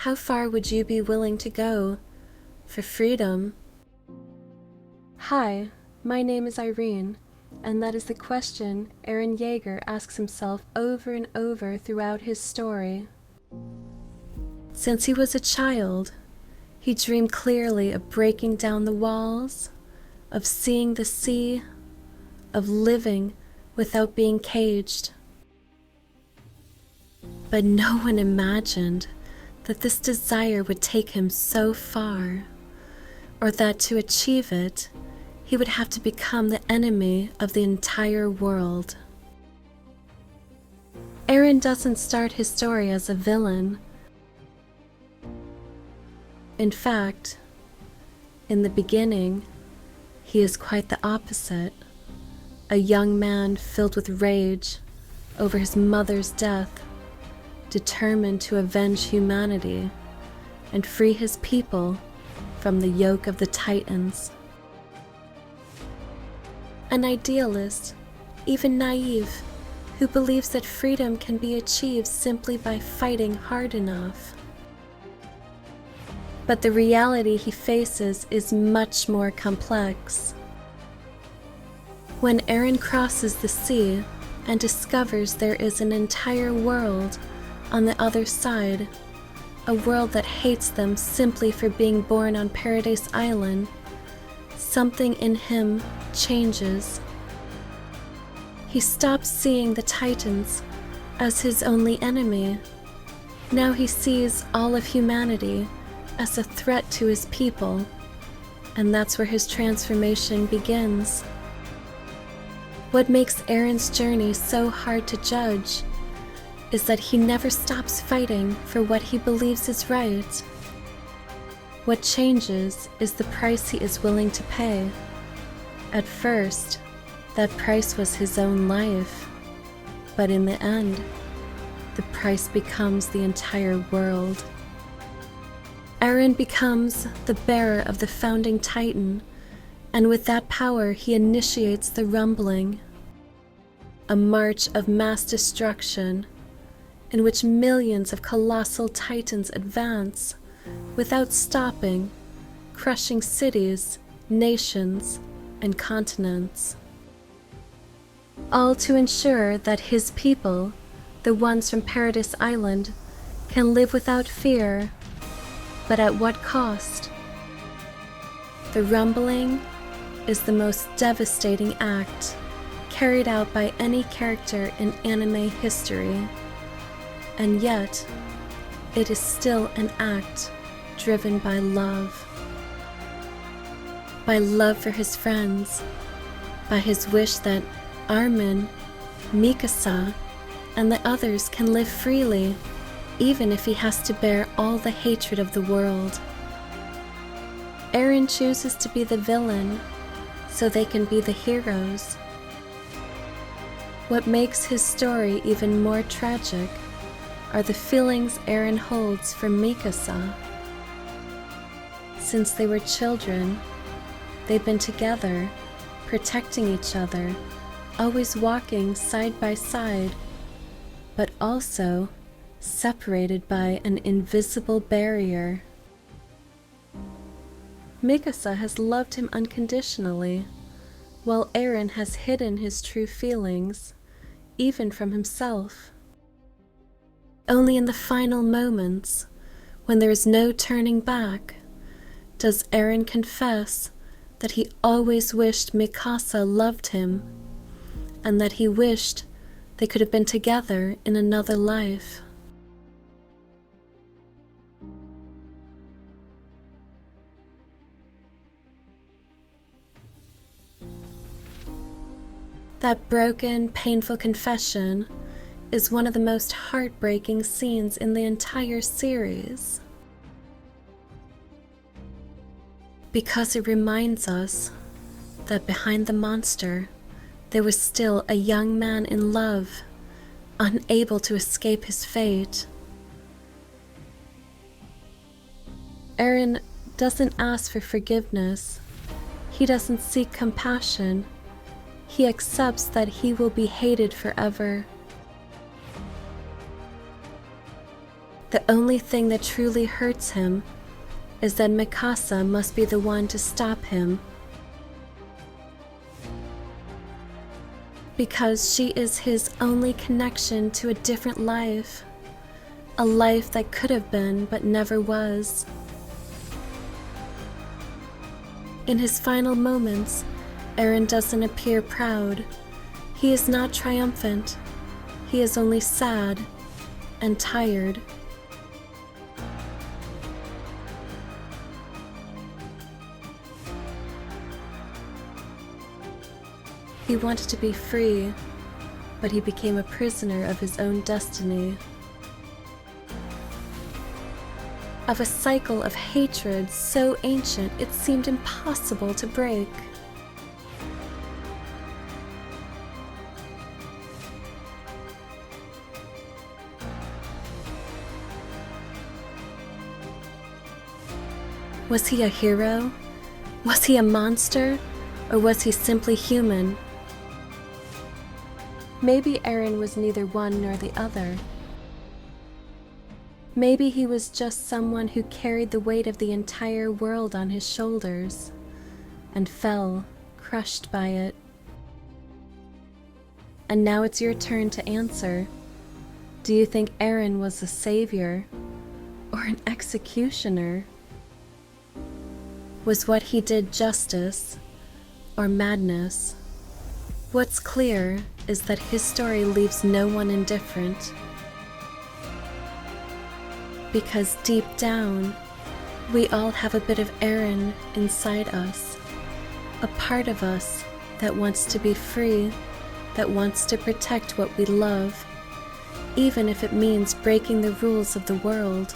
How far would you be willing to go for freedom? Hi, my name is Irene, and that is the question Eren Jaeger asks himself over and over throughout his story. Since he was a child, he dreamed clearly of breaking down the walls, of seeing the sea, of living without being caged. But no one imagined that this desire would take him so far, or that to achieve it, he would have to become the enemy of the entire world. Eren doesn't start his story as a villain. In fact, in the beginning, he is quite the opposite, a young man filled with rage over his mother's death, determined to avenge humanity and free his people from the yoke of the Titans. An idealist, even naive, who believes that freedom can be achieved simply by fighting hard enough. But the reality he faces is much more complex. When Eren crosses the sea and discovers there is an entire world on the other side, a world that hates them simply for being born on Paradise Island, something in him changes. He stops seeing the Titans as his only enemy. Now he sees all of humanity as a threat to his people, and that's where his transformation begins. What makes Eren's journey so hard to judge is that he never stops fighting for what he believes is right. What changes is the price he is willing to pay. At first, that price was his own life, but in the end, the price becomes the entire world. Eren becomes the bearer of the founding Titan, and with that power he initiates the rumbling, a march of mass destruction in which millions of colossal Titans advance without stopping, crushing cities, nations, and continents. All to ensure that his people, the ones from Paradise Island, can live without fear. But at what cost? The rumbling is the most devastating act carried out by any character in anime history, and yet it is still an act driven by love. By love for his friends, by his wish that Armin, Mikasa, and the others can live freely, even if he has to bear all the hatred of the world. Eren chooses to be the villain, so they can be the heroes. What makes his story even more tragic are the feelings Eren holds for Mikasa. Since they were children, they've been together, protecting each other, always walking side by side, but also separated by an invisible barrier. Mikasa has loved him unconditionally, while Eren has hidden his true feelings, even from himself. Only in the final moments, when there is no turning back, does Eren confess that he always wished Mikasa loved him, and that he wished they could have been together in another life. That broken, painful confession is one of the most heartbreaking scenes in the entire series, because it reminds us that behind the monster, there was still a young man in love, unable to escape his fate. Eren doesn't ask for forgiveness. He doesn't seek compassion. He accepts that he will be hated forever. The only thing that truly hurts him is that Mikasa must be the one to stop him. Because she is his only connection to a different life. A life that could have been but never was. In his final moments, Eren doesn't appear proud. He is not triumphant. He is only sad and tired. He wanted to be free, but he became a prisoner of his own destiny. Of a cycle of hatred so ancient it seemed impossible to break. Was he a hero? Was he a monster? Or was he simply human? Maybe Eren was neither one nor the other. Maybe he was just someone who carried the weight of the entire world on his shoulders and fell, crushed by it. And now it's your turn to answer. Do you think Eren was a savior or an executioner? Was what he did justice or madness? What's clear is that his story leaves no one indifferent. Because deep down, we all have a bit of Eren inside us. A part of us that wants to be free, that wants to protect what we love, even if it means breaking the rules of the world.